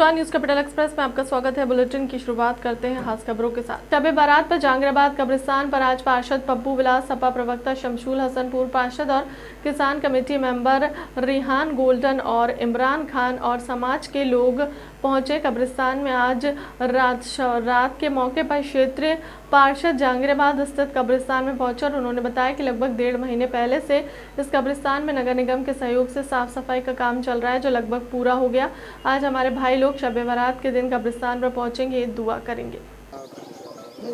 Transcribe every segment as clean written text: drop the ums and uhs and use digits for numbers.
नमस्कार, news capital express में आपका स्वागत है। बुलेटिन की शुरुआत करते हैं खास खबरों के साथ। शब बारात पर जहांगीराबाद कब्रिस्तान पर आज पार्षद पप्पू विलास, सपा प्रवक्ता शमशुल हसन, पूर्व पार्षद और किसान कमेटी मेंबर रिहान गोल्डन और इमरान खान और समाज के लोग पहुंचे। कब्रिस्तान में आज रात के मौके पर क्षेत्रीय पार्षद जहांगीराबाद स्थित कब्रिस्तान में पहुंचे और उन्होंने बताया कि लगभग 1.5 महीने पहले से इस कब्रिस्तान में नगर निगम के सहयोग से साफ सफाई का काम चल रहा है, जो लगभग पूरा हो गया। आज हमारे भाई लोग शब बारात के दिन कब्रिस्तान पर पहुंचेंगे, दुआ करेंगे।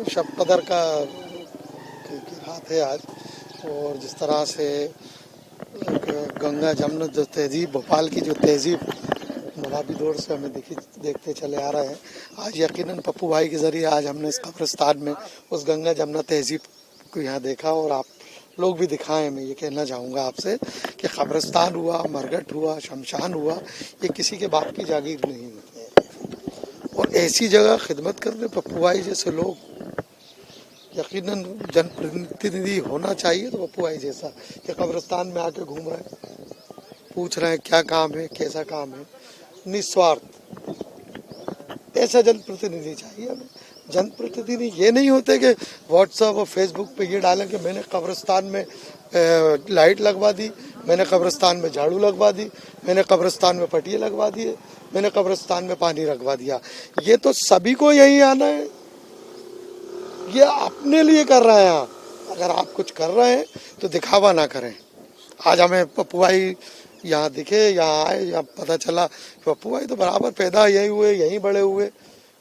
शब कदर का रात है आज, और जिस तरह से गंगा जमुना जो तहजीब, भोपाल की जो तहजीब नवाबी दौर से हमें देखते चले आ रहे हैं, आज यकीनन पप्पू भाई के जरिए आज हमने इस कब्रिस्तान में उस गंगा जमुना तहजीब को यहाँ देखा, और आप लोग भी दिखाएं। मैं ये कहना चाहूँगा आपसे कि कब्रिस्तान हुआ, मरघट हुआ, शमशान हुआ, ये किसी के बाप की जागीर नहीं है, और ऐसी जगह खिदमत करने पप्पू भाई जैसे लोग यकीनन जनप्रतिनिधि होना चाहिए। तो पप्पू भाई जैसा कि कब्रिस्तान में आके घूम रहे हैं, पूछ रहे हैं क्या काम है, कैसा काम है, निस्वार्थ, ऐसा जनप्रतिनिधि चाहिए हमें। जनप्रतिनिधि ये नहीं होते कि व्हाट्सएप और फेसबुक पे ये डालें कि मैंने कब्रिस्तान में लाइट लगवा दी, मैंने कब्रिस्तान में झाड़ू लगवा दी, मैंने कब्रिस्तान में पटिए लगवा दिए, मैंने कब्रिस्तान में पानी रखवा दिया। ये तो सभी को यही आना है, ये अपने लिए कर रहे हैं। अगर आप कुछ कर रहे हैं तो दिखावा ना करें। आज हमें पप्पू भाई यहाँ दिखे, यहाँ आए, यहाँ पता चला पप्पू भाई तो बराबर पैदा यही हुए, यहीं बड़े हुए,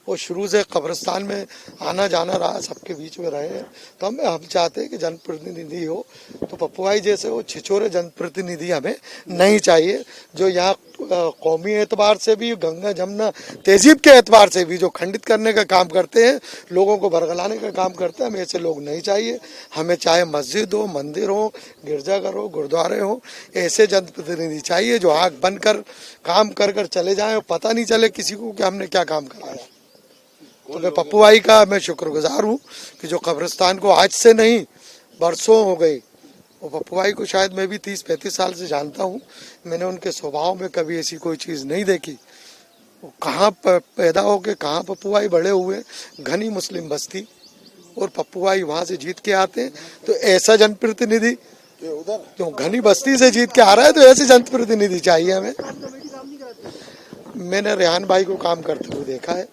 वो शुरू से कब्रिस्तान में आना जाना रहा, सबके बीच में रहे हैं। तो हम चाहते हैं कि जनप्रतिनिधि हो तो पप्पू भाई जैसे वो छिछोरे जनप्रतिनिधि हमें नहीं चाहिए, जो यहाँ कौमी एतबार से भी, गंगा जमुना तहजीब के एतबार से भी जो खंडित करने का काम करते हैं, लोगों को बरगलाने का काम करते हैं, हमें ऐसे लोग नहीं चाहिए। हमें चाहे मस्जिद हो, मंदिर हो, गिरजाघर हो, गुरुद्वारे हो, ऐसे जनप्रतिनिधि चाहिए जो आँख बंद कर काम कर कर चले जाएं और पता नहीं चले किसी को कि हमने क्या काम कराया। तो मैं पप्पू भाई का मैं शुक्रगुजार हूँ कि जो कब्रिस्तान को आज से नहीं बरसों हो गई, वो पप्पू भाई को शायद मैं भी 30-35 साल से जानता हूँ। मैंने उनके स्वभाव में कभी ऐसी कोई चीज़ नहीं देखी। वो कहाँ पैदा हो के कहाँ पप्पू भाई बड़े हुए, घनी मुस्लिम बस्ती, और पप्पू भाई वहाँ से जीत के आते हैं। तो ऐसा जनप्रतिनिधि जो घनी बस्ती से जीत के आ रहा है, तो ऐसे जनप्रतिनिधि चाहिए हमें। मैंने रेहान भाई को काम करते हुए देखा है,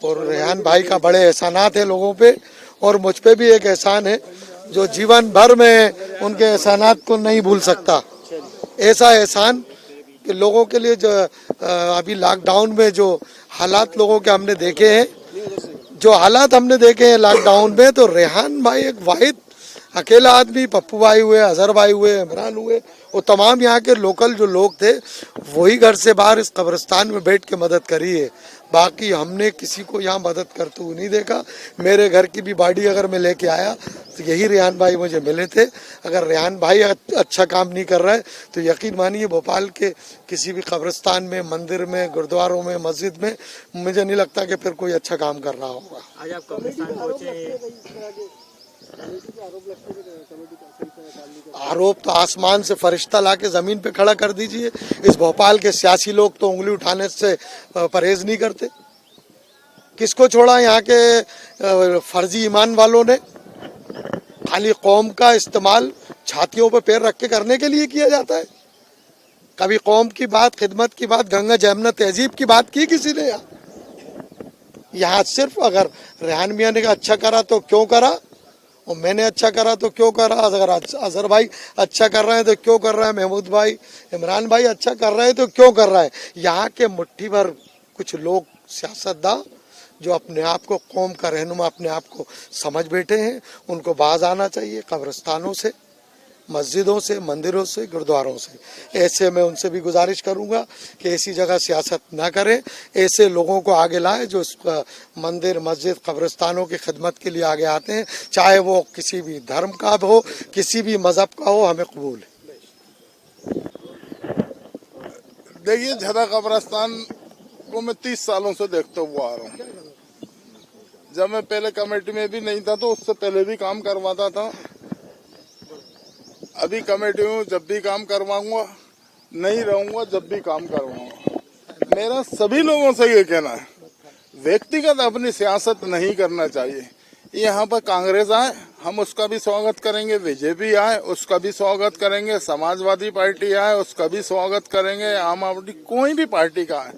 और रेहान भाई का बड़े एहसानात है लोगों पे, और मुझ पे भी एक एहसान है जो जीवन भर में उनके एहसानात को नहीं भूल सकता। ऐसा एहसान कि लोगों के लिए जो अभी लॉकडाउन में जो हालात लोगों के हमने देखे हैं, जो हालात हमने देखे हैं लॉकडाउन में, तो रेहान भाई एक वाहिद अकेला आदमी, पप्पू भाई हुए, अजहर भाई हुए, इमरान हुए, वो तमाम यहाँ के लोकल जो लोग थे, वही घर से बाहर इस कब्रिस्तान में बैठ के मदद करी है। बाकी हमने किसी को यहाँ मदद करते हुए नहीं देखा। मेरे घर की भी बाड़ी अगर मैं लेके आया तो यही रेहान भाई मुझे मिले थे। अगर रेहान भाई अच्छा काम नहीं कर रहा है तो यकीन मानिए भोपाल के किसी भी कब्रिस्तान में, मंदिर में, गुरुद्वारों में, मस्जिद में मुझे नहीं लगता कि फिर कोई अच्छा काम कर रहा होगा। आज आप कब्रिस्तान पहुंचे, आरोप तो आसमान से फरिश्ता लाके जमीन पे खड़ा कर दीजिए। इस भोपाल के सियासी लोग तो उंगली उठाने से परहेज नहीं करते। किसको छोड़ा यहाँ के फर्जी ईमान वालों ने? खाली कौम का इस्तेमाल छातियों पे पैर रख के करने के लिए किया जाता है। कभी कौम की बात, खिदमत की बात, गंगा जमुना तहजीब की बात की किसी ने? यहाँ सिर्फ अगर रेहान मियाँ ने अच्छा करा तो क्यों करा, और मैंने अच्छा करा तो क्यों करा, अगर अजहर भाई अच्छा कर रहे हैं तो क्यों कर रहा है, महमूद भाई, इमरान भाई अच्छा कर रहे हैं तो क्यों कर रहा है। यहाँ के मुट्ठी भर कुछ लोग सियासतदान जो अपने आप को कौम का रहनुमा अपने आप को समझ बैठे हैं, उनको बाज आना चाहिए कब्रिस्तानों से, मस्जिदों से, मंदिरों से, गुरुद्वारों से। ऐसे मैं उनसे भी गुजारिश करूंगा कि ऐसी जगह सियासत ना करें, ऐसे लोगों को आगे लाए जो मंदिर, मस्जिद, कब्रिस्तानों की खिदमत के लिए आगे आते हैं, चाहे वो किसी भी धर्म का हो, किसी भी मजहब का हो, हमें कबूल है। देखिए, झदा कब्रिस्तान को मैं 30 सालों से देखते हुआ आ रहा हूँ। जब मैं पहले कमेटी में भी नहीं था तो उससे पहले भी काम करवाता था। अभी कमेटी में जब भी काम करवाऊंगा, नहीं रहूंगा जब भी काम करवाऊंगा। मेरा सभी लोगों से ये कहना है, व्यक्तिगत अपनी सियासत नहीं करना चाहिए। यहाँ पर कांग्रेस आए, हम उसका भी स्वागत करेंगे, बीजेपी आए उसका भी स्वागत करेंगे, समाजवादी पार्टी आए उसका भी स्वागत करेंगे, आम आदमी कोई भी पार्टी का है,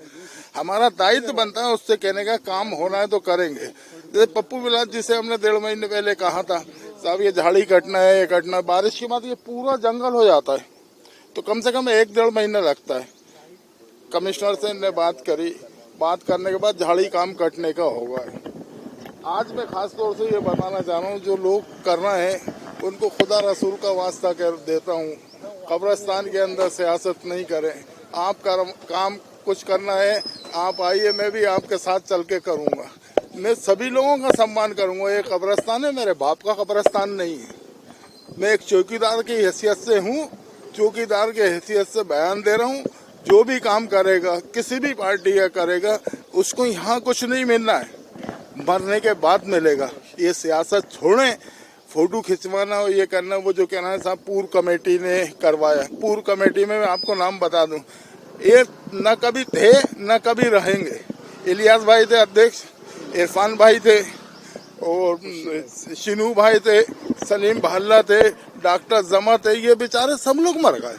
हमारा दायित्व बनता है उससे कहने का काम होना है तो करेंगे। जैसे पप्पू विलास जी से हमने 1.5 महीने पहले कहा था, साहब ये झाड़ी कटना है, ये कटना है, बारिश के बाद ये पूरा जंगल हो जाता है, तो कम से कम 1-1.5 महीना लगता है। कमिश्नर से ने बात करी, बात करने के बाद झाड़ी काम कटने का होगा। आज मैं खास तौर से ये बताना चाह रहा हूँ, जो लोग कर रहे हैं उनको खुदा रसूल का वास्ता कर देता हूँ, कब्रिस्तान के अंदर सियासत नहीं करें। आप काम कुछ करना है, आप आइए, मैं भी आपके साथ चल के करूँगा। मैं सभी लोगों का सम्मान करूँगा। ये कब्रिस्तान है, मेरे बाप का कब्रिस्तान नहीं है। मैं एक चौकीदार की हैसियत से हूँ, चौकीदार की हैसियत से बयान दे रहा हूँ। जो भी काम करेगा, किसी भी पार्टी का करेगा, उसको यहाँ कुछ नहीं मिलना है, मरने के बाद मिलेगा। ये सियासत छोड़ें, फोटो खिंचवाना और ये करना, वो जो कहना है साहब पूर्व कमेटी ने करवाया। पूर्व कमेटी में मैं आपको नाम बता दूं, ये न कभी थे न कभी रहेंगे। इलियास भाई थे अध्यक्ष, इरफान भाई थे और शिनू भाई थे, सलीम भाल्ला थे, डॉक्टर जमा थे, ये बेचारे सब लोग मर गए।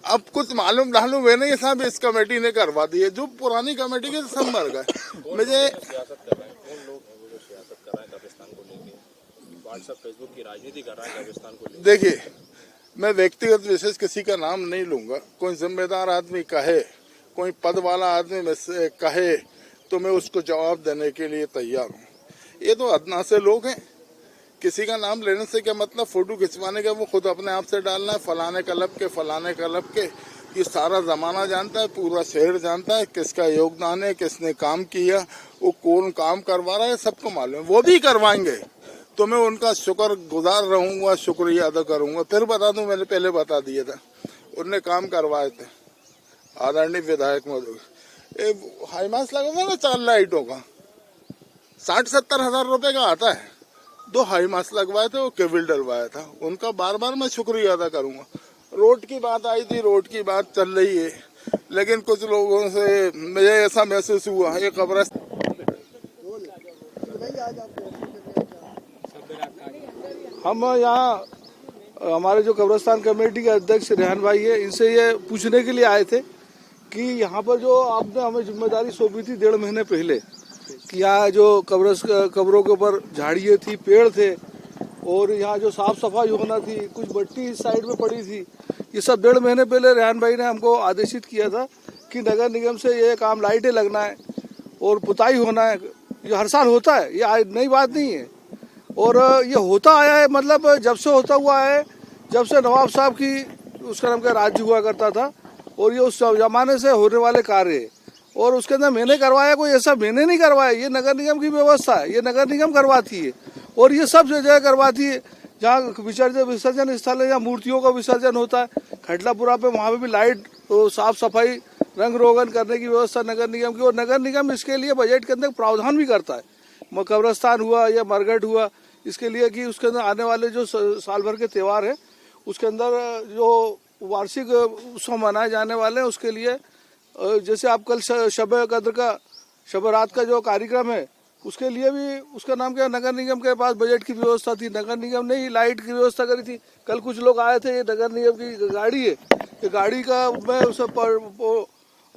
अब कुछ मालूम हुए नहीं साहब, इस कमेटी ने करवा दिए, जो पुरानी कमेटी के सब मर गए। मुझे फेसबुक की राजनीति कर रहा है कब्रिस्तान को लेकर। देखिए, मैं व्यक्तिगत विशेष किसी का नाम नहीं लूंगा। कोई जिम्मेदार आदमी कहे, कोई पद वाला आदमी में से कहे, तो मैं उसको जवाब देने के लिए तैयार हूँ। ये तो अदना से लोग हैं, किसी का नाम लेने से क्या मतलब, फोटो खिंचवाने का वो खुद अपने आप से डालना है, फलाने क्लब के फलाने क्लब के। ये सारा जमाना जानता है, पूरा शहर जानता है किसका योगदान है, किसने काम किया, वो कौन काम करवा रहा है, सबको मालूम है। वो भी करवाएंगे तो मैं उनका शुक्र गुजार रहूंगा, शुक्रिया अदा करूंगा। फिर बता दूं, मैंने पहले बता दिया था, उनने काम करवाए थे आदरणीय विधायक महोदय। हाईमास लगा था ना 4 लाइटों का, 60-70 हजार रुपए का आता है। 2 हाई मास्क लगवाए थे, वो केबल डलवाया था, उनका बार बार मैं शुक्रिया अदा करूंगा। रोड की बात आई थी, रोड की बात चल रही है, लेकिन कुछ लोगों से मुझे ऐसा महसूस हुआ ये कब्रिस्तान। हम यहाँ हमारे जो कब्रिस्तान कमेटी के अध्यक्ष रेहान भाई है, इनसे ये पूछने के लिए आए थे कि यहाँ पर जो आपने हमें जिम्मेदारी सौंपी थी 1.5 महीने पहले, कि यहाँ जो कब्रों के ऊपर झाड़ियाँ थी, पेड़ थे, और यहाँ जो साफ सफाई होना थी, कुछ मट्टी इस साइड में पड़ी थी, ये सब 1.5 महीने पहले रेहान भाई ने हमको आदेशित किया था कि नगर निगम से ये काम, लाइटें लगना है और पुताई होना है। ये हर साल होता है, ये नई बात नहीं है, और ये होता आया है, मतलब जब से होता हुआ है, जब से नवाब साहब की उसका नाम क्या राज्य हुआ करता था, और ये उस जमाने से होने वाले कार्य है। और उसके अंदर मैंने करवाया, कोई ऐसा मैंने नहीं करवाया, ये नगर निगम की व्यवस्था है, ये नगर निगम करवाती है। और ये सब जगह करवाती है जहाँ विसर्जन स्थल है, जहाँ मूर्तियों का विसर्जन होता है, खटलापुरा पे, वहाँ पे भी लाइट, साफ सफाई, रंग रोगन करने की व्यवस्था नगर निगम की। और नगर निगम इसके लिए बजट के अंदर प्रावधान भी करता है। कब्रिस्तान हुआ या मरघट हुआ, इसके लिए कि उसके अंदर आने वाले जो साल भर के त्यौहार है, उसके अंदर जो वार्षिक उत्सव मनाए जाने वाले हैं, उसके लिए जैसे आप कल शब कद्र का, शब रात का जो कार्यक्रम है, उसके लिए भी उसका नाम क्या, नगर निगम के पास बजट की व्यवस्था थी। नगर निगम ने ही लाइट की व्यवस्था करी थी। कल कुछ लोग आए थे, ये नगर निगम की गाड़ी है, ये गाड़ी का मैं उसे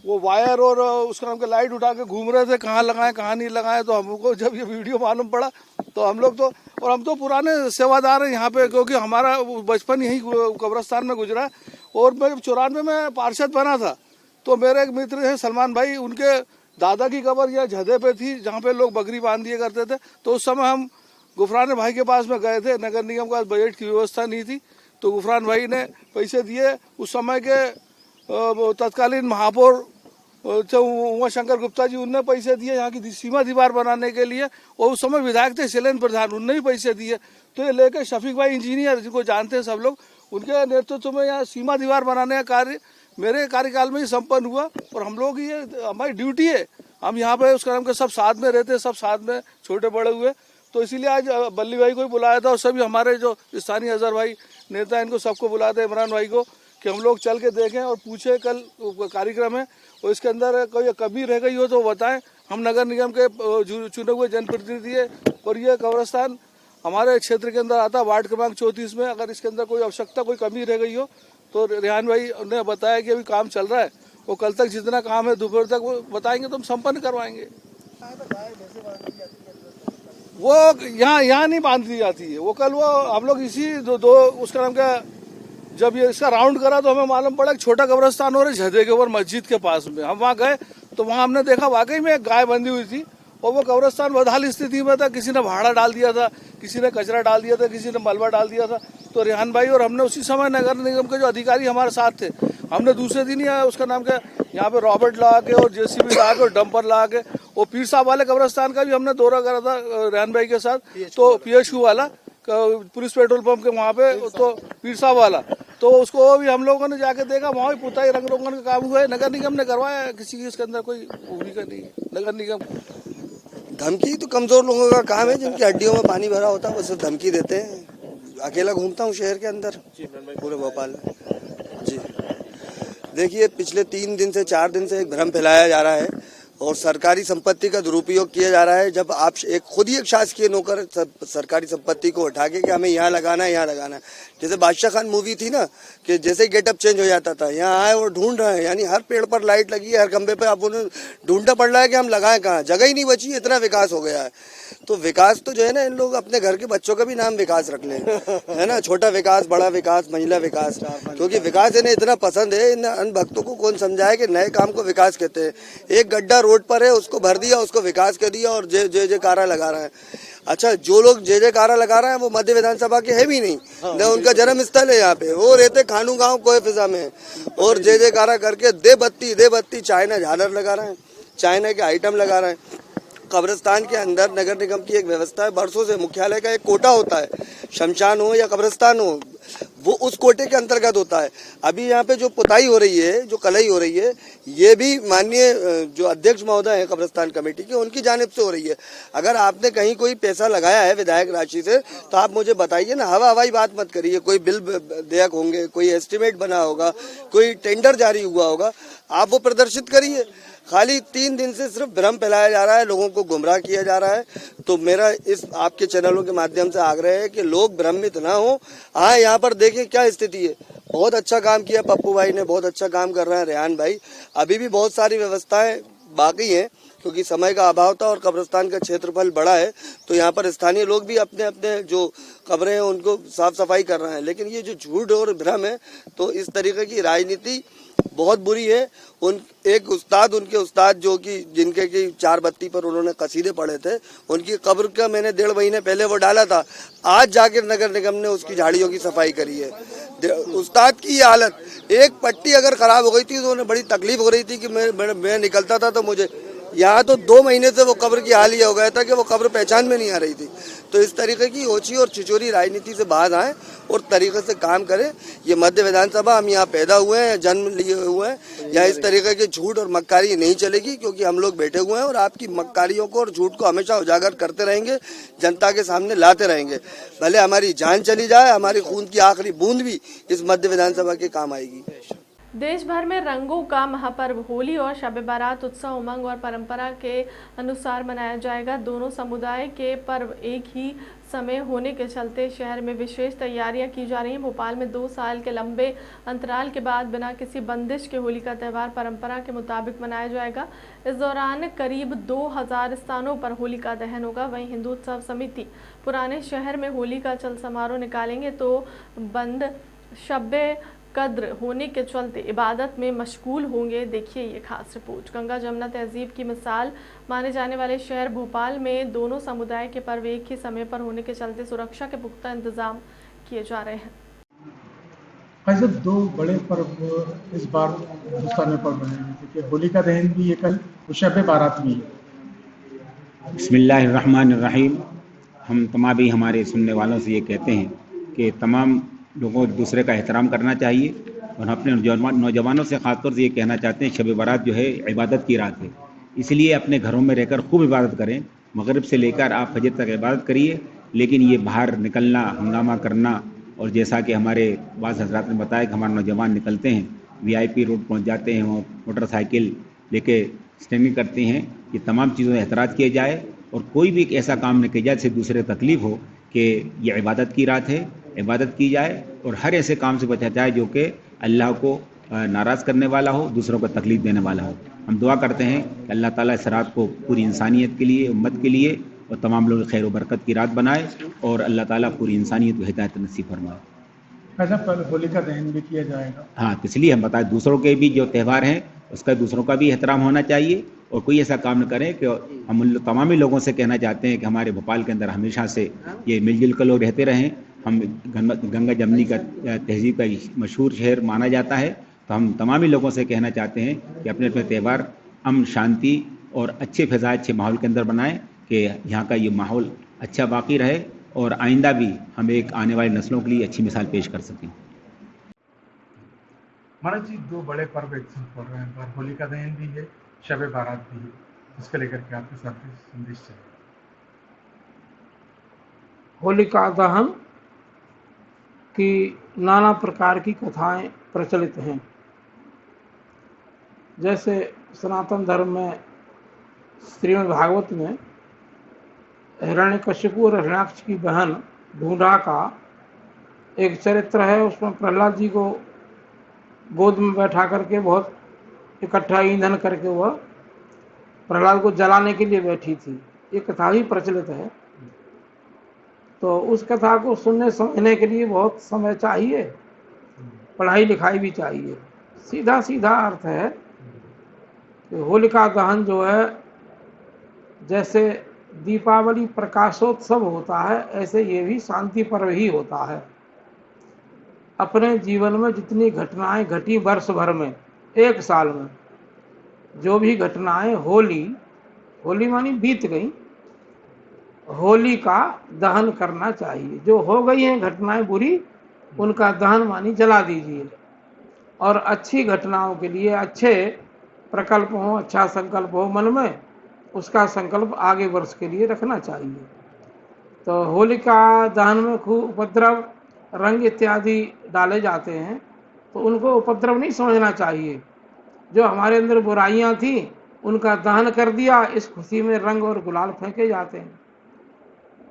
वो वायर और उसका नाम क्या लाइट उठा के घूम रहे थे, कहाँ लगाएं कहाँ नहीं लगाएं। तो हमको जब ये वीडियो मालूम पड़ा तो हम लोग तो, और हम तो पुराने सेवादार हैं यहाँ पे, क्योंकि हमारा बचपन यही कब्रिस्तान में गुजरा। और मैं 94 में पार्षद बना था, तो मेरे एक मित्र है सलमान भाई, उनके दादा की कब्र यहाँ झदे पे थी, जहाँ पे लोग बकरी बांध दिए करते थे। तो उस समय हम गुफरान भाई के पास में गए थे, नगर निगम के पास बजट की व्यवस्था नहीं थी, तो गुफरान भाई ने पैसे दिए। उस समय के तत्कालीन महापौर उमा शंकर गुप्ता जी, उनने पैसे दिए यहाँ की सीमा दीवार बनाने के लिए, और उस समय विधायक थे शैलेन प्रधान, उनने भी पैसे दिए। तो ये लेके शफीक भाई इंजीनियर, जिनको जानते हैं सब लोग, उनके नेतृत्व में यहाँ सीमा दीवार बनाने का कार्य मेरे कार्यकाल में ही संपन्न हुआ। और हम लोग, ये हमारी ड्यूटी है, हम यहाँ पे उसका नाम के सब साथ में रहते, सब साथ में छोटे बड़े हुए। तो इसीलिए आज बल्ली भाई को ही बुलाया था, और सभी हमारे जो स्थानीय अजहर भाई नेता, इनको सबको बुलाया था, इमरान भाई को, कि हम लोग चल के देखें और पूछे। कल कार्यक्रम है और इसके अंदर कोई कमी रह गई हो तो बताएं। हम नगर निगम के चुने हुए जनप्रतिनिधि है और ये कब्रिस्तान हमारे क्षेत्र के अंदर आता, वार्ड क्रमांक 34 में। अगर इसके अंदर कोई आवश्यकता, कोई कमी रह गई हो तो रेहान भाई ने बताया कि अभी काम चल रहा है, वो कल तक जितना काम है दोपहर तक वो बताएंगे तो हम संपन्न करवाएंगे। वो यहाँ नहीं बांध दी जाती है, वो कल वो हम लोग इसी दो उसका नाम क्या, जब ये इसका राउंड करा तो हमें मालूम पड़ा कि छोटा कब्रिस्तान हो रहा है झदे के ऊपर मस्जिद के पास में। हम वहाँ गए तो वहाँ हमने देखा वाकई में एक गाय बंधी हुई थी और वो कब्रिस्तान बदहाल स्थिति में था। किसी ने भाड़ा डाल दिया था, किसी ने कचरा डाल दिया था, किसी ने मलबा डाल दिया था। तो रेहान भाई और हमने उसी समय नगर निगम के जो अधिकारी हमारे साथ थे, हमने दूसरे दिन ही उसका नाम क्या यहाँ पे रॉबर्ट लगा के और जेसीबी लगा के और डंपर लगा के वो पीर साहब वाले कब्रिस्तान का भी हमने दौरा करा था रेहान भाई के साथ। तो PHQ वाला पुलिस पेट्रोल पंप के वहाँ पे तो पीर साहब वाला, तो उसको भी हम लोगों ने जाके देखा, वहाँ भी पुताई रंग रोगन का काम हुआ है। नगर निगम ने करवाया, किसी की इसके अंदर कोई भूमिका नहीं है। नगर निगम धमकी तो कमजोर लोगों का काम है, जिनकी हड्डियों में पानी भरा होता है वो सिर्फ धमकी देते हैं। अकेला घूमता हूँ शहर के अंदर पूरे भोपाल में जी। देखिए पिछले 3 दिन से 4 दिन से एक भ्रम फैलाया जा रहा है और सरकारी संपत्ति का दुरुपयोग किया जा रहा है। जब आप खुद ही एक शासकीय नौकर सरकारी संपत्ति को उठा के कि हमें यहाँ लगाना है, यहाँ लगाना है। जैसे बादशाह खान मूवी थी ना, कि जैसे ही गेटअप चेंज हो जाता था, यहाँ आए और ढूंढ रहे हैं, यानी हर पेड़ पर लाइट लगी है, हर खंबे पे आप उन्हें ढूंढना पड़ रहा है कि हम लगाएं कहाँ, जगह ही नहीं बची, इतना विकास हो गया है। तो विकास तो जो है ना, इन लोग अपने घर के बच्चों का भी नाम विकास रख लें, है ना, छोटा विकास, बड़ा विकास, महिला विकास, क्योंकि विकास इन्हें इतना पसंद है। इन अनभक्तों को कौन समझाए कि नए काम को विकास कहते हैं। एक गड्ढा रोड पर है, उसको भर दिया, उसको विकास कह दिया और जय कारा लगा रहा है। अच्छा, जो लोग जय कारा लगा रहे हैं वो मध्य विधानसभा के है भी नहीं, न उनका जन्म स्थल है यहाँ पे। वो रहते खानू गांव कोई फिजा में और जय कारा करके दे बत्ती चाइना झालर लगा रहे हैं, चाइना के आइटम लगा रहे हैं। कब्रिस्तान के अंदर नगर निगम की एक व्यवस्था है, बरसों से मुख्यालय का एक कोटा होता है, शमशान हो या कब्रिस्तान हो, वो उस कोटे के अंतर्गत होता है। अभी यहाँ पे जो पुताई हो रही है, जो कलई हो रही है, ये भी माननीय जो अध्यक्ष महोदय है कब्रिस्तान कमेटी के, उनकी जानिब से हो रही है। अगर आपने कहीं कोई पैसा लगाया है विधायक राशि से तो आप मुझे बताइए ना, हवाई बात मत करिए। कोई बिल देयक होंगे, कोई एस्टिमेट बना होगा, कोई टेंडर जारी हुआ होगा, आप वो प्रदर्शित करिए। खाली 3 दिन से सिर्फ भ्रम फैलाया जा रहा है, लोगों को गुमराह किया जा रहा है। तो मेरा इस आपके चैनलों के माध्यम से आग्रह है कि लोग भ्रमित ना हो, आए यहाँ पर देखें क्या स्थिति है। बहुत अच्छा काम किया पप्पू भाई ने, बहुत अच्छा काम कर रहे हैं रेहान भाई। अभी भी बहुत सारी व्यवस्थाएं बाकी हैं क्योंकि समय का अभाव था और कब्रिस्तान का क्षेत्रफल बड़ा है, तो यहाँ पर स्थानीय लोग भी अपने अपने जो कब्रें हैं उनको साफ सफाई कर रहे हैं। लेकिन ये जो झूठ और भ्रम है, तो इस तरीके की राजनीति बहुत बुरी है। उनके उस्ताद जो कि जिनके की 4 बत्ती पर उन्होंने कसीदे पढ़े थे, उनकी कब्र का मैंने 1.5 महीने पहले वो डाला था। आज जाकर नगर निगम ने उसकी झाड़ियों की सफाई करी है। उस्ताद की हालत, एक पट्टी अगर खराब हो गई थी तो उन्हें बड़ी तकलीफ हो रही थी कि मैं निकलता था तो मुझे यहाँ तो 2 महीने से वो कब्र की हाल ये हो गया था कि वो कब्र पहचान में नहीं आ रही थी। तो इस तरीके की ओछी और छिचोरी राजनीति से बाहर आए और तरीके से काम करें। ये मध्य विधानसभा, हम यहाँ पैदा हुए हैं, जन्म लिए हुए हैं, यहाँ इस तरीके के झूठ और मक्कारी नहीं चलेगी, क्योंकि हम लोग बैठे हुए हैं और आपकी मक्कारियों को और झूठ को हमेशा उजागर करते रहेंगे, जनता के सामने लाते रहेंगे। भले हमारी जान चली जाए, हमारी खून की आखिरी बूंद भी इस मध्य विधानसभा के काम आएगी। देश भर में रंगों का महापर्व होली और शब बारात उत्सव, उमंग और परंपरा के अनुसार मनाया जाएगा। दोनों समुदाय के पर्व एक ही समय होने के चलते शहर में विशेष तैयारियां की जा रही हैं। भोपाल में 2 साल के लंबे अंतराल के बाद बिना किसी बंदिश के होली का त्यौहार परंपरा के मुताबिक मनाया जाएगा। इस दौरान करीब 2000 स्थानों पर होली का दहन होगा। वहीं हिंदू उत्सव समिति पुराने शहर में होली का चल समारोह निकालेंगे तो बंद शब्बे कद्र होने के चलते इबादत में मशगूल होंगे। देखिए ये खास रिपोर्ट। गंगा जमुना तहजीब की मिसाल माने जाने वाले शहर भोपाल में दोनों समुदाय के पर्व एक ही समय पर होने के चलते सुरक्षा के पुख्ता इंतजाम किए जा रहे हैं। ऐसे 2 बड़े पर्व इस बार हिंदुस्तान में पर्व है। होली का दहन भी है कल और शब बारात भी है। बिस्मिल्लाहिर्रहमानिर्रहीम। हम तमाम भी हमारे सुनने वालों से ये कहते हैं कि तमाम लोगों को दूसरे का एहतराम करना चाहिए और अपने नौजवानों से ख़ासतौर से ये कहना चाहते हैं, शब बारात जो है इबादत की रात है, इसलिए अपने घरों में रहकर खूब इबादत करें। मगरिब से लेकर आप फजर तक इबादत करिए, लेकिन ये बाहर निकलना, हंगामा करना और जैसा कि हमारे बाज़ हज़रात ने बताया कि हमारे नौजवान निकलते हैं, VIP रोड पहुंच जाते हैं, वहाँ मोटरसाइकिल लेके स्टैंडिंग करते हैं, ये तमाम चीज़ों में एहतराज किया जाए और कोई भी एक ऐसा काम न किया जाए जिससे दूसरे तकलीफ़ हो कि ये इबादत की रात है, इबादत की जाए और हर ऐसे काम से बचा जाए जो कि अल्लाह को नाराज़ करने वाला हो, दूसरों को तकलीफ़ देने वाला हो। हम दुआ करते हैं कि अल्लाह ताला इस रात को पूरी इंसानियत के लिए, उम्मत के लिए और तमाम लोग खैर व बरकत की रात बनाए और अल्लाह ताला पूरी इंसानियत को हिदायत नसीब फरमाए। ऐसा पर होलिका दहन भी किया जाएगा। हाँ, तो इसलिए हम बताएं दूसरों के भी जो त्यौहार हैं उसका दूसरों का भी एहतराम होना चाहिए और कोई ऐसा काम न करें कि हम उन तमामी लोगों से कहना चाहते हैं कि हमारे भोपाल के अंदर हमेशा से ये मिलजुल कर लोग रहते रहें। हम गंगा जमनी का तहजीब का मशहूर शहर माना जाता है, तो हम तमामी लोगों से कहना चाहते हैं कि अपने अपने त्यौहार अमन, शांति और अच्छे फिज़ा, अच्छे माहौल के अंदर बनाएं कि यहाँ का ये माहौल अच्छा बाकी रहे और आइंदा भी हम एक आने वाली नस्लों के लिए अच्छी मिसाल पेश कर सकें। महाराज जी, दो बड़े पर्व एक साथ पड़ रहे हैं, पर होलिका दहन भी है, शब बारात भी है, इसको लेकर के आपके साथ संदेश चाहिए। होलिका दहन की नाना प्रकार की कथाएं प्रचलित हैं। जैसे सनातन धर्म में श्रीमद् भागवत में हिरण्यकशिपु और हिरण्याक्ष की बहन ढूंढा का एक चरित्र है। उसमें प्रहलाद जी को गोद में बैठा करके बहुत इकट्ठा ईंधन करके वह प्रहलाद को जलाने के लिए बैठी थी। ये कथा ही प्रचलित है। तो उस कथा को सुनने समझने के लिए बहुत समय चाहिए, पढ़ाई लिखाई भी चाहिए। सीधा सीधा अर्थ है कि होलिका दहन जो है, जैसे दीपावली प्रकाशोत्सव होता है, ऐसे ये भी शांति पर्व ही होता है। अपने जीवन में जितनी घटनाएं घटी वर्ष भर में, एक साल में, जो भी घटनाएं होली मानी बीत गई, होली का दहन करना चाहिए। जो हो गई हैं घटनाएं बुरी, उनका दहन मानी जला दीजिए और अच्छी घटनाओं के लिए अच्छे प्रकल्प हो, अच्छा संकल्प हो मन में, उसका संकल्प आगे वर्ष के लिए रखना चाहिए। तो होलिका दहन में खूब उपद्रव, रंग इत्यादि डाले जाते हैं, तो उनको उपद्रव नहीं समझना चाहिए। जो हमारे अंदर बुराइयां थी उनका दहन कर दिया, इस खुशी में रंग और गुलाल फेंके जाते हैं।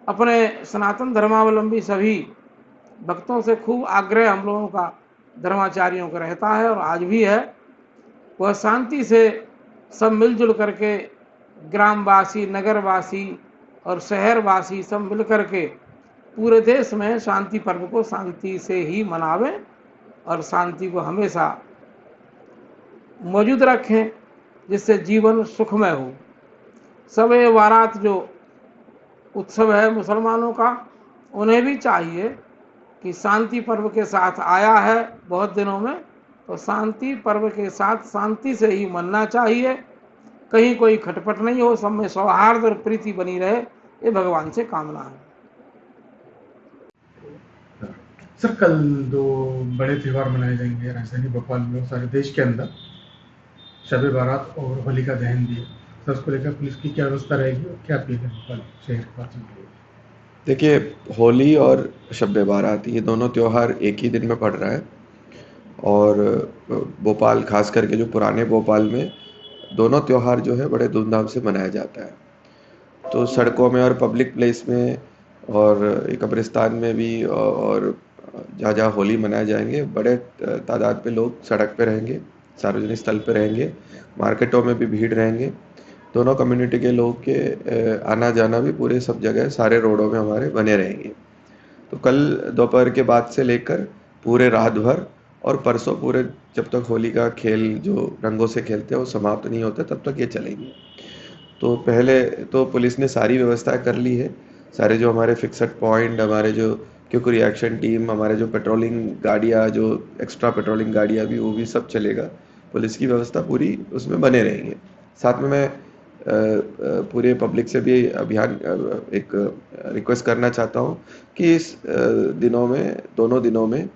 अपने सनातन धर्मावलंबी सभी भक्तों से खूब आग्रह हम लोगों का, धर्माचार्यों का रहता है और आज भी है, वह शांति से सब मिलजुल करके ग्रामवासी, नगरवासी और शहरवासी सब मिल करके पूरे देश में शांति पर्व को शांति से ही मनावें और शांति को हमेशा मौजूद रखें, जिससे जीवन सुखमय हो। शब बारात जो उत्सव है मुसलमानों का, उन्हें भी चाहिए कि शांति पर्व के साथ आया है बहुत दिनों में, तो शांति पर्व के साथ शांति से ही मनना चाहिए। कहीं कोई खटपट नहीं हो, सब में सौहार्द और प्रीति बनी रहे, ये भगवान से कामना है। सर, कल दो बड़े त्यौहार मनाए जाएंगे राजधानी भोपाल में और सारे देश के अंदर, शब बारात और होलिका दहन भी है। सर, उसको लेकर पुलिस की क्या व्यवस्था रहेगी और क्या अपील है भोपाल शहर वासियों के लिए? देखिए, होली और शब बारात ये दोनों त्यौहार एक ही दिन में पड़ रहा है और भोपाल, खास करके जो पुराने भोपाल में दोनों त्यौहार जो है बड़े धूमधाम से मनाया जाता है। तो सड़कों में और पब्लिक प्लेस में और कब्रिस्तान में भी और जहाँ जहाँ होली मनाए जाएंगे, बड़े तादाद पे लोग सड़क पे रहेंगे, सार्वजनिक स्थल पे रहेंगे, मार्केटों में भी भीड़ रहेंगे। दोनों कम्युनिटी के लोग के आना जाना भी पूरे सब जगह सारे रोडों में हमारे बने रहेंगे। तो कल दोपहर के बाद से लेकर पूरे रात भर और परसों पूरे, जब तक होली का खेल जो रंगों से खेलते हैं वो समाप्त नहीं होता, तब तक ये चलेंगे। तो पहले तो पुलिस ने सारी व्यवस्था कर ली है, सारे जो हमारे फिक्सड पॉइंट, हमारे जो क्विक रिएक्शन टीम, हमारे जो पेट्रोलिंग गाड़ियाँ, जो एक्स्ट्रा पेट्रोलिंग गाड़ियाँ भी, वो भी सब चलेगा। पुलिस की व्यवस्था पूरी उसमें बने रहेंगे। साथ में मैं पूरे पब्लिक से भी अभियान एक रिक्वेस्ट करना चाहता हूँ कि इस दिनों में, दोनों दिनों में,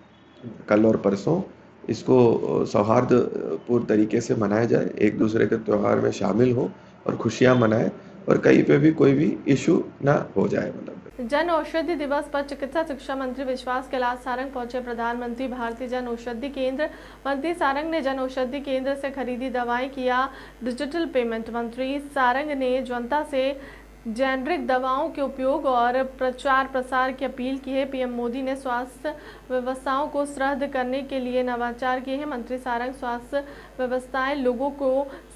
कल और परसों, इसको सौहार्दपूर्ण तरीके से मनाया जाए, एक दूसरे के त्यौहार में शामिल हो और खुशियाँ मनाएं और कहीं पे भी कोई भी इशू ना हो जाए। मतलब जन औषधि दिवस पर चिकित्सा शिक्षा मंत्री विश्वास कैलाश सारंग पहुंचे। प्रधानमंत्री भारतीय जन औषधि केंद्र मंत्री सारंग ने जन औषधि केंद्र से खरीदी दवाएं किया डिजिटल पेमेंट। मंत्री सारंग ने जनता से जेनरिक दवाओं के उपयोग और प्रचार प्रसार की अपील की है। पीएम मोदी ने स्वास्थ्य व्यवस्थाओं को सुदृढ़ करने के लिए नवाचार किए हैं। मंत्री सारंग स्वास्थ्य व्यवस्थाएं लोगों को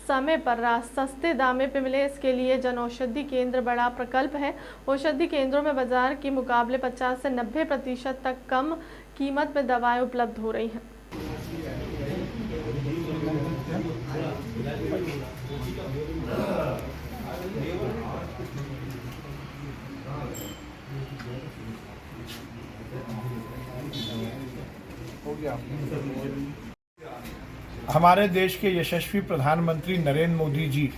समय पर सस्ते दामों पर मिले, इसके लिए जन औषधि केंद्र बड़ा प्रकल्प है। औषधि केंद्रों में बाजार के मुकाबले 50 से 90% तक कम कीमत में दवाएं उपलब्ध हो रही हैं। हमारे देश के यशस्वी प्रधानमंत्री नरेंद्र मोदी जी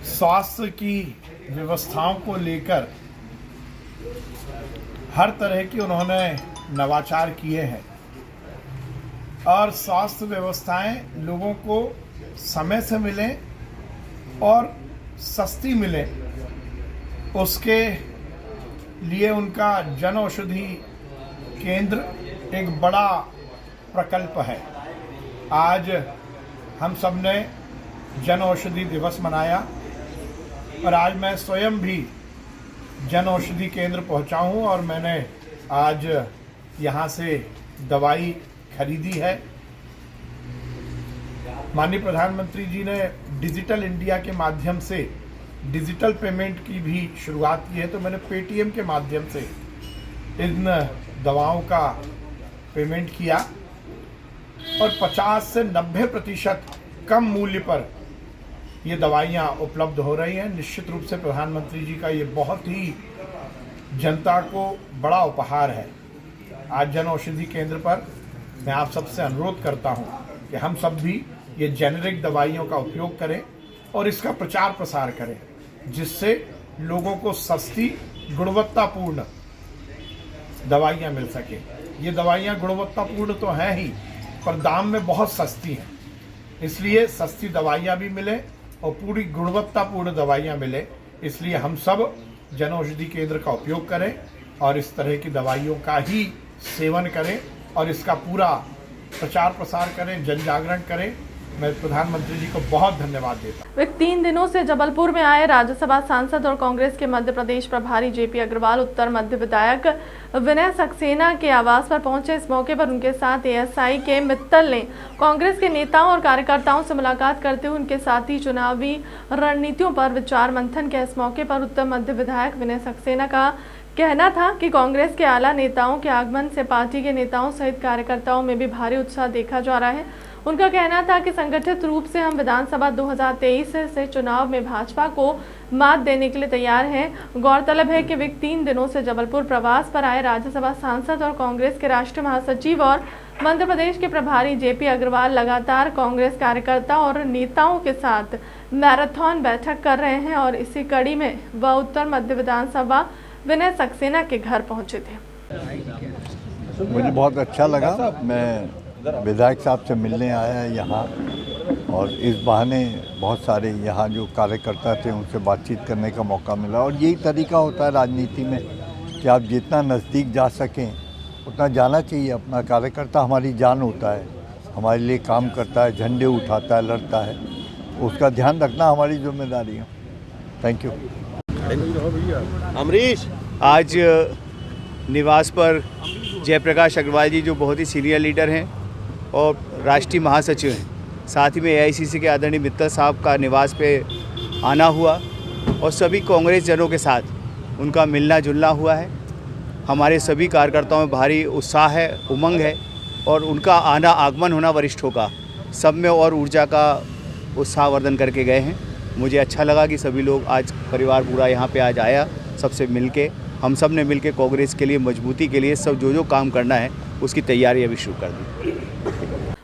स्वास्थ्य की व्यवस्थाओं को लेकर हर तरह की उन्होंने नवाचार किए हैं और स्वास्थ्य व्यवस्थाएं लोगों को समय से मिलें और सस्ती मिलें, उसके लिए उनका जन औषधि केंद्र एक बड़ा प्रकल्प है। आज हम सब ने जन औषधि दिवस मनाया और आज मैं स्वयं भी जन औषधि केंद्र पहुंचा हूं और मैंने आज यहां से दवाई खरीदी है। माननीय प्रधानमंत्री जी ने डिजिटल इंडिया के माध्यम से डिजिटल पेमेंट की भी शुरुआत की है, तो मैंने पेटीएम के माध्यम से इन दवाओं का पेमेंट किया और 50 से 90% कम मूल्य पर ये दवाइयाँ उपलब्ध हो रही हैं। निश्चित रूप से प्रधानमंत्री जी का ये बहुत ही जनता को बड़ा उपहार है। आज जन औषधि केंद्र पर मैं आप सबसे अनुरोध करता हूँ कि हम सब भी ये जेनेरिक दवाइयों का उपयोग करें और इसका प्रचार प्रसार करें, जिससे लोगों को सस्ती गुणवत्तापूर्ण दवाइयाँ मिल सके। ये दवाइयाँ गुणवत्तापूर्ण तो हैं ही, पर दाम में बहुत सस्ती हैं। इसलिए सस्ती दवाइयाँ भी मिले और पूरी गुणवत्तापूर्ण दवाइयाँ मिले, इसलिए हम सब जन औषधि केंद्र का उपयोग करें और इस तरह की दवाइयों का ही सेवन करें और इसका पूरा प्रचार प्रसार करें, जन जागरण करें। मैं प्रधानमंत्री जी को बहुत धन्यवाद देता हूं। 3 दिनों से जबलपुर में आए राज्यसभा सांसद और कांग्रेस के मध्य प्रदेश प्रभारी जेपी अग्रवाल उत्तर मध्य विधायक विनय सक्सेना के आवास पर पहुंचे। इस मौके पर उनके साथ एएसआई के मित्तल ने कांग्रेस के नेताओं और कार्यकर्ताओं से मुलाकात करते हुए उनके साथ ही चुनावी रणनीतियों पर विचार मंथन किया। इस मौके पर उत्तर मध्य विधायक विनय सक्सेना का कहना था कि कांग्रेस के आला नेताओं के आगमन से पार्टी के नेताओं सहित कार्यकर्ताओं में भी भारी उत्साह देखा जा रहा है। उनका कहना था कि संगठित रूप से हम विधानसभा 2023 से चुनाव में भाजपा को मात देने के लिए तैयार हैं। गौरतलब है कि वे 3 दिनों से जबलपुर प्रवास पर आए राज्यसभा सांसद और कांग्रेस के राष्ट्रीय महासचिव और मध्य प्रदेश के प्रभारी जेपी अग्रवाल लगातार कांग्रेस कार्यकर्ता और नेताओं के साथ मैराथन बैठक कर रहे हैं और इसी कड़ी में वह उत्तर मध्य विधानसभा विनय सक्सेना के घर पहुंचे थे। मुझे बहुत अच्छा लगा। मैं विधायक साहब से मिलने आया यहाँ और इस बहाने बहुत सारे यहाँ जो कार्यकर्ता थे उनसे बातचीत करने का मौका मिला। और यही तरीका होता है राजनीति में कि आप जितना नज़दीक जा सकें उतना जाना चाहिए। अपना कार्यकर्ता हमारी जान होता है, हमारे लिए काम करता है, झंडे उठाता है, लड़ता है, उसका ध्यान रखना हमारी जिम्मेदारी है। Thank you. अमरीश, आज निवास पर जयप्रकाश अग्रवाल जी जो बहुत ही सीनियर लीडर हैं और राष्ट्रीय महासचिव हैं, साथ ही में एआईसीसी के आदरणीय मित्तल साहब का निवास पे आना हुआ और सभी कांग्रेस जनों के साथ उनका मिलना जुलना हुआ है। हमारे सभी कार्यकर्ताओं में भारी उत्साह है, उमंग है और उनका आगमन होना वरिष्ठों का सब में और ऊर्जा का उत्साहवर्धन करके गए हैं। मुझे अच्छा लगा कि सभी लोग आज परिवार पूरा यहाँ पे आज आया, सबसे मिलके हम सब ने मिलके कांग्रेस के लिए मजबूती के लिए सब जो काम करना है उसकी तैयारी अभी शुरू कर दी।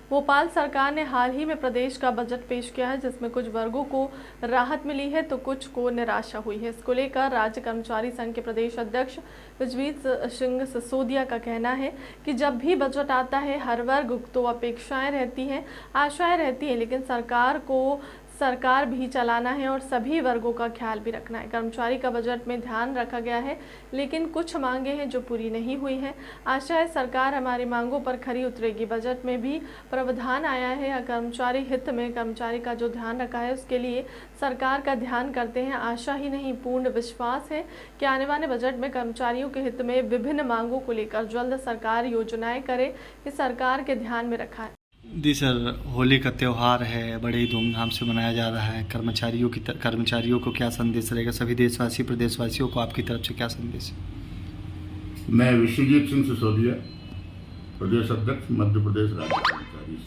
भोपाल सरकार ने हाल ही में प्रदेश का बजट पेश किया है, जिसमें कुछ वर्गों को राहत मिली है तो कुछ को निराशा हुई है। इसको लेकर राज्य कर्मचारी संघ के प्रदेश अध्यक्ष विजयवीर सिंह सिसोदिया का कहना है कि जब भी बजट आता है हर वर्ग तो अपेक्षाएं रहती हैं, आशाएं रहती हैं, लेकिन सरकार को सरकार भी चलाना है और सभी वर्गों का ख्याल भी रखना है। कर्मचारी का बजट में ध्यान रखा गया है, लेकिन कुछ मांगे हैं जो पूरी नहीं हुई हैं। आशा है सरकार हमारी मांगों पर खरी उतरेगी। बजट में भी प्रावधान आया है या कर्मचारी हित में कर्मचारी का जो ध्यान रखा है उसके लिए सरकार का ध्यान करते हैं। आशा ही नहीं, पूर्ण विश्वास है कि आने वाले बजट में कर्मचारियों के हित में विभिन्न मांगों को लेकर जल्द सरकार योजनाएं करे, कि सरकार के ध्यान में रखा है। जी सर, होली का त्यौहार है, बड़े ही धूमधाम से मनाया जा रहा है। कर्मचारियों को क्या संदेश रहेगा? सभी देशवासी प्रदेशवासियों को आपकी तरफ से क्या संदेश है? मैं विश्वजीत सिंह सिसोदिया, प्रदेश अध्यक्ष मध्य प्रदेश राज्य कर्मचारी।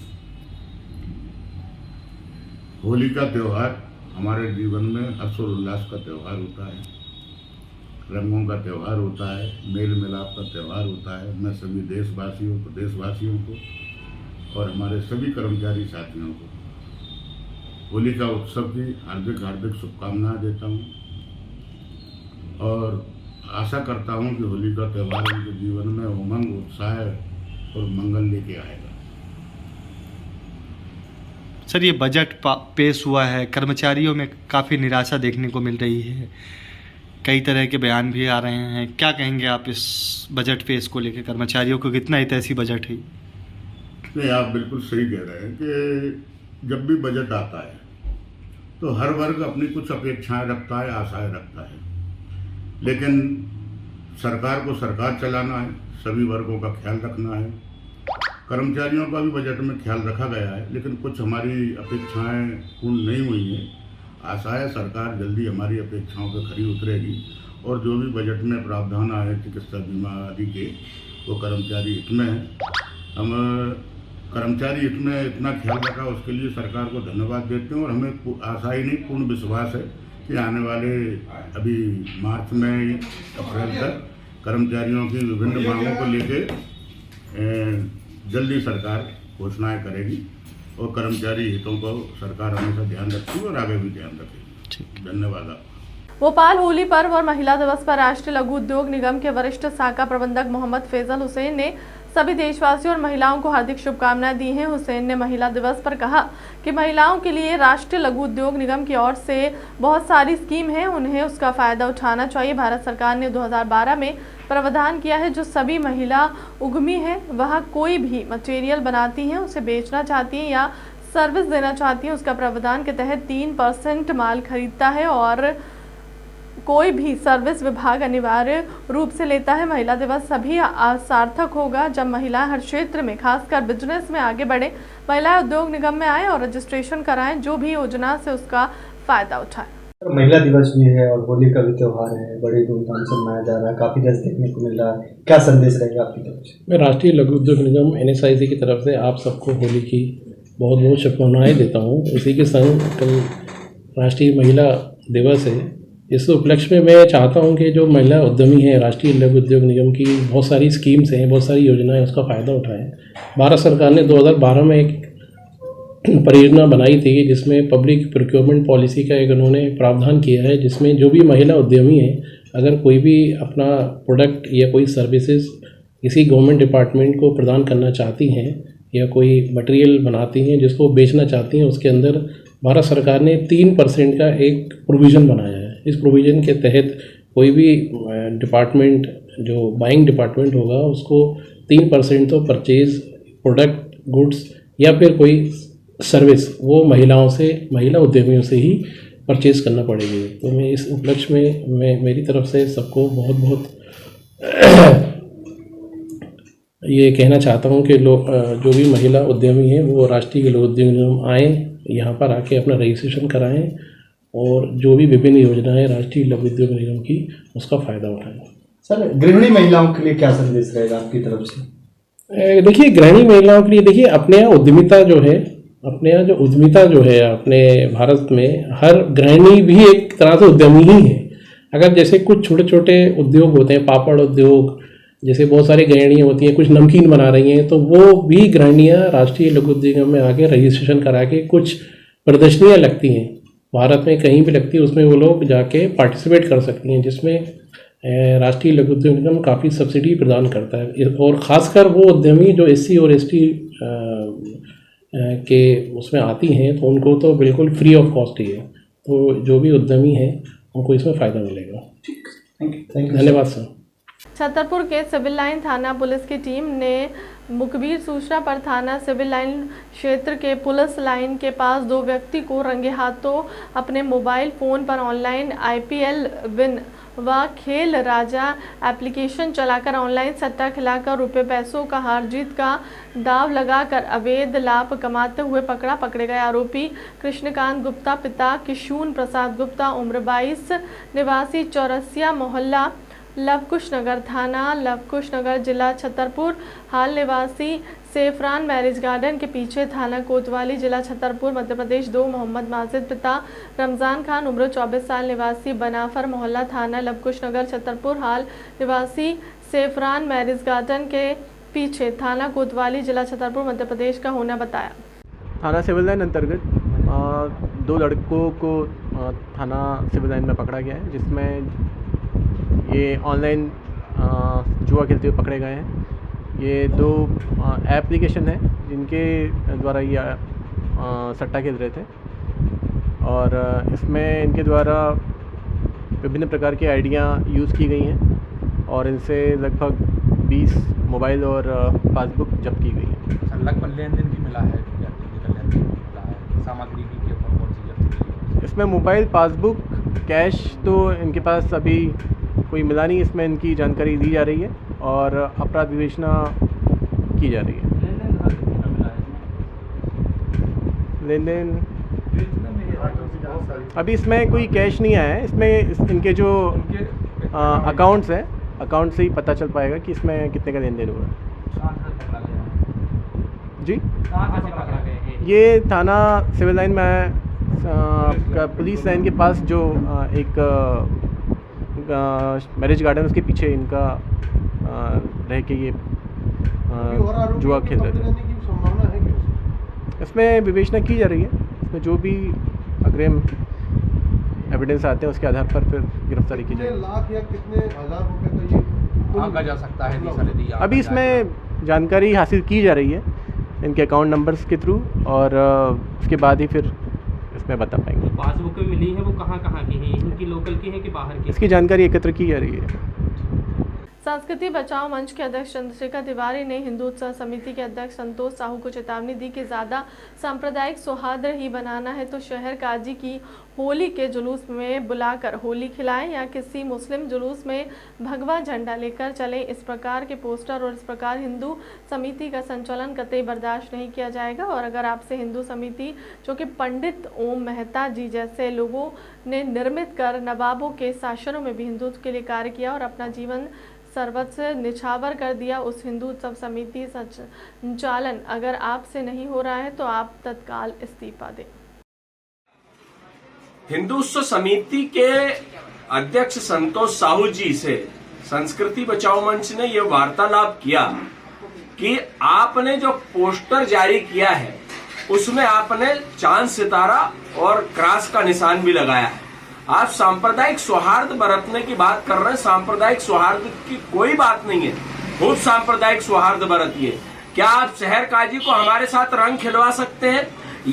होली का त्यौहार हमारे जीवन में हर्ष और उल्लास का त्यौहार होता है, रंगों का त्यौहार होता है, मेल मिलाप का त्यौहार होता है। मैं सभी देशवासियों प्रदेशवासियों को और हमारे सभी कर्मचारी साथियों को होली का उत्सव की हार्दिक हार्दिक शुभकामनाएं देता हूं और आशा करता हूं कि होली का त्यौहार उनके जीवन में उमंग, उत्साह और मंगल लेके आएगा। सर, ये बजट पेश हुआ है, कर्मचारियों में काफ़ी निराशा देखने को मिल रही है, कई तरह के बयान भी आ रहे हैं। क्या कहेंगे आप इस बजट पेश को लेकर? कर्मचारियों को कितना हितैषी बजट है? नहीं, आप बिल्कुल सही कह रहे हैं कि जब भी बजट आता है तो हर वर्ग अपनी कुछ अपेक्षाएं रखता है, आशाएं रखता है, लेकिन सरकार को सरकार चलाना है, सभी वर्गों का ख्याल रखना है। कर्मचारियों का भी बजट में ख्याल रखा गया है, लेकिन कुछ हमारी अपेक्षाएं पूर्ण नहीं हुई हैं। आशा है सरकार जल्दी हमारी अपेक्षाओं पर खरी उतरेगी और जो भी बजट में प्रावधान आए चिकित्सा बीमा आदि के, वो कर्मचारी हित में है। हम कर्मचारी हित में इतना ख्याल रखा, उसके लिए सरकार को धन्यवाद देते हैं और हमें आशा ही नहीं, पूर्ण विश्वास है कि आने वाले अभी मार्च में अप्रैल तक कर्मचारियों की विभिन्न मांगों को लेके जल्दी सरकार घोषणाएं करेगी और कर्मचारी हितों को सरकार हमेशा ध्यान रखती है और आगे भी ध्यान रखेगी। धन्यवाद। भोपाल होली पर्व और महिला दिवस पर राष्ट्रीय लघु उद्योग निगम के वरिष्ठ शाखा प्रबंधक मोहम्मद फैजल हुसैन ने सभी देशवासियों और महिलाओं को हार्दिक शुभकामनाएं दी हैं। हुसैन ने महिला दिवस पर कहा कि महिलाओं के लिए राष्ट्रीय लघु उद्योग निगम की ओर से बहुत सारी स्कीम है, उन्हें उसका फायदा उठाना चाहिए। भारत सरकार ने 2012 में प्रावधान किया है, जो सभी महिला उद्यमी है, वह कोई भी मटेरियल बनाती हैं, उसे बेचना चाहती हैं या सर्विस देना चाहती हैं, उसका प्रावधान के तहत 3% माल खरीदता है और कोई भी सर्विस विभाग अनिवार्य रूप से लेता है। महिला दिवस सभी सार्थक होगा जब महिलाएं हर क्षेत्र में, खासकर बिजनेस में आगे बढ़े। महिलाएं उद्योग निगम में आए और रजिस्ट्रेशन कराएं, जो भी योजना से उसका फायदा उठाएं। महिला दिवस भी है और होली का भी त्यौहार है, बड़ी धूमधाम से मनाया जा रहा है, काफी रस देखने को मिल रहा है, क्या संदेश रहेगा आपकी तरफ से? मैं राष्ट्रीय लघु उद्योग निगम NSIC की तरफ से आप सबको होली की बहुत बहुत शुभकामनाएं देता हूँ। इसी के संग कल राष्ट्रीय महिला दिवस है, इस उपलक्ष्य में मैं चाहता हूं कि जो महिला उद्यमी हैं, राष्ट्रीय लघु उद्योग निगम की बहुत सारी स्कीम्स हैं, बहुत सारी योजनाएं, उसका फ़ायदा उठाएं। भारत सरकार ने 2012 में एक परियोजना बनाई थी जिसमें पब्लिक प्रोक्योरमेंट पॉलिसी का एक उन्होंने प्रावधान किया है, जिसमें जो भी महिला उद्यमी हैं, अगर कोई भी अपना प्रोडक्ट या कोई सर्विसेज किसी गवर्नमेंट डिपार्टमेंट को प्रदान करना चाहती हैं या कोई मटेरियल बनाती हैं जिसको बेचना चाहती हैं, उसके अंदर भारत सरकार ने 3% का एक प्रोविज़न बनाया है। इस प्रोविज़न के तहत कोई भी डिपार्टमेंट, जो बाइंग डिपार्टमेंट होगा, उसको 3% तो परचेज प्रोडक्ट, गुड्स या फिर कोई सर्विस वो महिलाओं से, महिला उद्यमियों से ही परचेज़ करना पड़ेगी। तो मैं इस उपलक्ष्य में मेरी तरफ से सबको बहुत बहुत ये कहना चाहता हूँ कि लोग, जो भी महिला उद्यमी हैं, वो राष्ट्रीय लघु उद्योग निगम आएँ, यहाँ पर आके अपना रजिस्ट्रेशन कराएं और जो भी विभिन्न योजनाएं राष्ट्रीय लघु उद्योग निगम की, उसका फ़ायदा उठाएं। सर, गृहिणी महिलाओं के लिए क्या संदेश रहेगा आपकी तरफ से? देखिए, गृहिणी महिलाओं के लिए देखिए, अपने यहाँ उद्यमिता जो है, अपने भारत में हर गृहिणी भी एक तरह से उद्यमी ही है। अगर जैसे कुछ छोटे छोटे उद्योग होते हैं, पापड़ उद्योग, जैसे बहुत सारी गृहिणियाँ होती हैं, कुछ नमकीन बना रही हैं, तो वो भी गृहिणियाँ राष्ट्रीय लघु उद्योग निगम में आके रजिस्ट्रेशन करा के, कुछ प्रदर्शनियाँ लगती हैं भारत में, कहीं भी लगती है, उसमें वो लोग जाके पार्टिसिपेट कर सकती हैं, जिसमें राष्ट्रीय लघु उद्योग निगम काफ़ी सब्सिडी प्रदान करता है। और ख़ासकर वो उद्यमी जो SC और ST के उसमें आती हैं तो उनको तो बिल्कुल फ्री ऑफ कॉस्ट ही है, तो जो भी उद्यमी है उनको इसमें फ़ायदा मिलेगा। धन्यवाद सर। छतरपुर के सिविल लाइन थाना पुलिस की टीम ने मुखबिर सूचना पर थाना सिविल लाइन क्षेत्र के पुलिस लाइन के पास 2 व्यक्ति को रंगे हाथों अपने मोबाइल फ़ोन पर ऑनलाइन IPL विन व खेल राजा एप्लीकेशन चलाकर ऑनलाइन सट्टा खिलाकर रुपए पैसों का हार जीत का दाव लगाकर अवैध लाभ कमाते हुए पकड़े गए आरोपी कृष्णकांत गुप्ता पिता किशून प्रसाद गुप्ता उम्र 22 निवासी चौरसिया मोहल्ला लवकुश नगर थाना लवकुश नगर जिला छतरपुर हाल निवासी सेफरान मैरिज गार्डन के पीछे थाना कोतवाली जिला छतरपुर मध्य प्रदेश। 2 मोहम्मद माजिद पिता रमज़ान खान उम्र 24 साल निवासी बनाफर मोहल्ला थाना लवकुश नगर छतरपुर हाल निवासी सेफरान मैरिज गार्डन के पीछे थाना कोतवाली जिला छतरपुर मध्य प्रदेश का होना बताया। थाना सिविल लाइन अंतर्गत 2 लड़कों को थाना सिविल लाइन में पकड़ा गया है, जिसमें ये ऑनलाइन जुआ खेलते हुए पकड़े गए हैं। ये 2 एप्लीकेशन है जिनके द्वारा ये सट्टा खेल रहे थे और इसमें इनके द्वारा विभिन्न प्रकार की आईडियाँ यूज़ की गई हैं और इनसे लगभग 20 मोबाइल और पासबुक जब्त की गई है। लगभग लेन देन भी मिला है, सामग्री भी कौन सी जब्त की है? इसमें मोबाइल, पासबुक, कैश तो इनके पास अभी कोई मिला नहीं। इसमें इनकी जानकारी दी जा रही है और अपराध विवेचना की जा रही है। लेन देन अभी इसमें कोई कैश नहीं आया है। इसमें इनके जो अकाउंट्स हैं, अकाउंट से ही पता चल पाएगा कि इसमें कितने का लेन देन हुआ है। जी, ये थाना सिविल लाइन में पुलिस लाइन के पास जो एक मैरिज गार्डन उसके पीछे इनका रह के ये जुआ खेल रहे थे। इसमें विवेचना की जा रही है। इसमें जो भी अग्रिम एविडेंस आते हैं उसके आधार पर फिर गिरफ्तारी की जाएगी। लाख या कितने हजार रुपए का ये आंका जा सकता है? अभी इसमें जानकारी हासिल की जा रही है इनके अकाउंट नंबर्स के थ्रू और उसके बाद ही फिर इसमें बता पाएंगे। पासबुक मिली है वो कहाँ की है, इनकी लोकल की है कि बाहर की? इसकी जानकारी एकत्र की जा रही है। संस्कृति बचाओ मंच के अध्यक्ष चंद्रशेखर तिवारी ने हिंदू उत्सव समिति के अध्यक्ष संतोष साहू को चेतावनी दी कि ज़्यादा सांप्रदायिक सौहार्द ही बनाना है तो शहर काजी की होली के जुलूस में बुलाकर होली खिलाएं या किसी मुस्लिम जुलूस में भगवा झंडा लेकर चलें। इस प्रकार के पोस्टर और इस प्रकार हिंदू समिति का संचालन कतई बर्दाश्त नहीं किया जाएगा और अगर आपसे हिंदू समिति जो कि पंडित ओम मेहता जी जैसे लोगों ने निर्मित कर नवाबों के शासनों में भी हिंदुत्व के लिए कार्य किया और अपना जीवन सर्वस्व निछावर कर दिया, उस हिंदू उत्सव समिति संचालन अगर आपसे नहीं हो रहा है तो आप तत्काल इस्तीफा दें। हिंदू उत्सव समिति के अध्यक्ष संतोष साहू जी से संस्कृति बचाओ मंच ने यह वार्तालाप किया कि आपने जो पोस्टर जारी किया है उसमें आपने चांद सितारा और क्रॉस का निशान भी लगाया है। आप सांप्रदायिक सौहार्द बरतने की बात कर रहे हैं। सांप्रदायिक सौहार्द की कोई बात नहीं है, खूब सांप्रदायिक सौहार्द बरतिए। क्या आप शहर काजी को हमारे साथ रंग खिलवा सकते हैं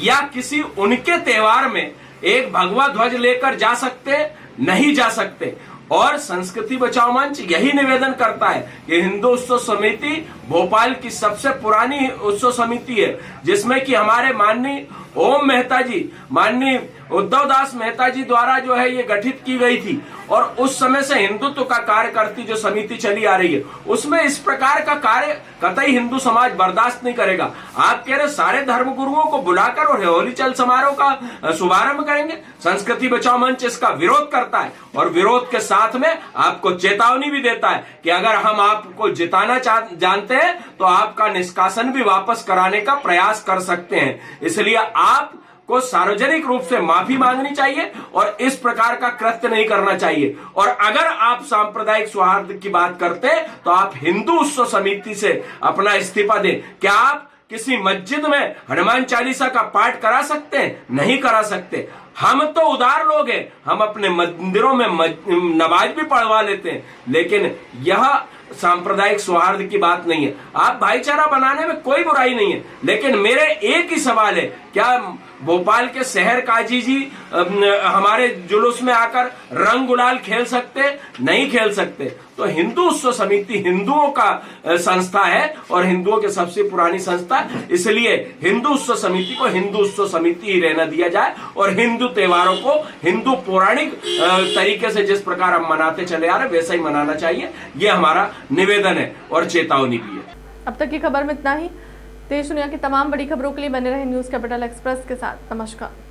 या किसी उनके त्योहार में एक भगवा ध्वज लेकर जा सकते? नहीं जा सकते। और संस्कृति बचाओ मंच यही निवेदन करता है कि हिंदू उत्सव समिति भोपाल की सबसे पुरानी उत्सव समिति है जिसमें कि हमारे माननीय ओम मेहता जी, माननीय उद्धव दास मेहता जी द्वारा जो है ये गठित की गई थी और उस समय से हिंदुत्व का कार्य करती जो समिति चली आ रही है उसमें इस प्रकार का कार्य कतई हिंदू समाज बर्दाश्त नहीं करेगा। आप कह रहे सारे धर्मगुरुओं को बुलाकर और होली चल समारोह का शुभारंभ करेंगे। संस्कृति बचाओ मंच इसका विरोध करता है और विरोध के साथ में आपको चेतावनी भी देता है कि अगर हम आपको जिताना जानते हैं तो आपका निष्कासन भी वापस कराने का प्रयास कर सकते हैं। इसलिए आप को सार्वजनिक रूप से माफी मांगनी चाहिए और इस प्रकार का कृत्य नहीं करना चाहिए। और अगर आप सांप्रदायिक सौहार्द की बात करते हैं तो आप हिंदू उत्सव समिति से अपना इस्तीफा दें। क्या आप किसी मस्जिद में हनुमान चालीसा का पाठ करा सकते हैं? नहीं करा सकते। हम तो उदार लोग हैं, हम अपने मंदिरों में नमाज भी पढ़वा लेते हैं, लेकिन यह सांप्रदायिक सौहार्द की बात नहीं है। आप भाईचारा बनाने में कोई बुराई नहीं है, लेकिन मेरे एक ही सवाल है, क्या भोपाल के शहर काजी जी हमारे जुलूस में आकर रंग गुलाल खेल सकते? नहीं खेल सकते। तो हिंदू उत्सव समिति हिंदुओं का संस्था है और हिंदुओं की सबसे पुरानी संस्था, इसलिए हिंदू उत्सव समिति को हिंदू उत्सव समिति ही रहना दिया जाए और हिंदू त्योहारों को हिंदू पौराणिक तरीके से जिस प्रकार हम मनाते चले आ रहे वैसा ही मनाना चाहिए। ये हमारा निवेदन है और चेतावनी भी है। अब तक की खबर में इतना ही। देश दुनिया की तमाम बड़ी खबरों के लिए बने रहे न्यूज कैपिटल एक्सप्रेस के साथ। नमस्कार।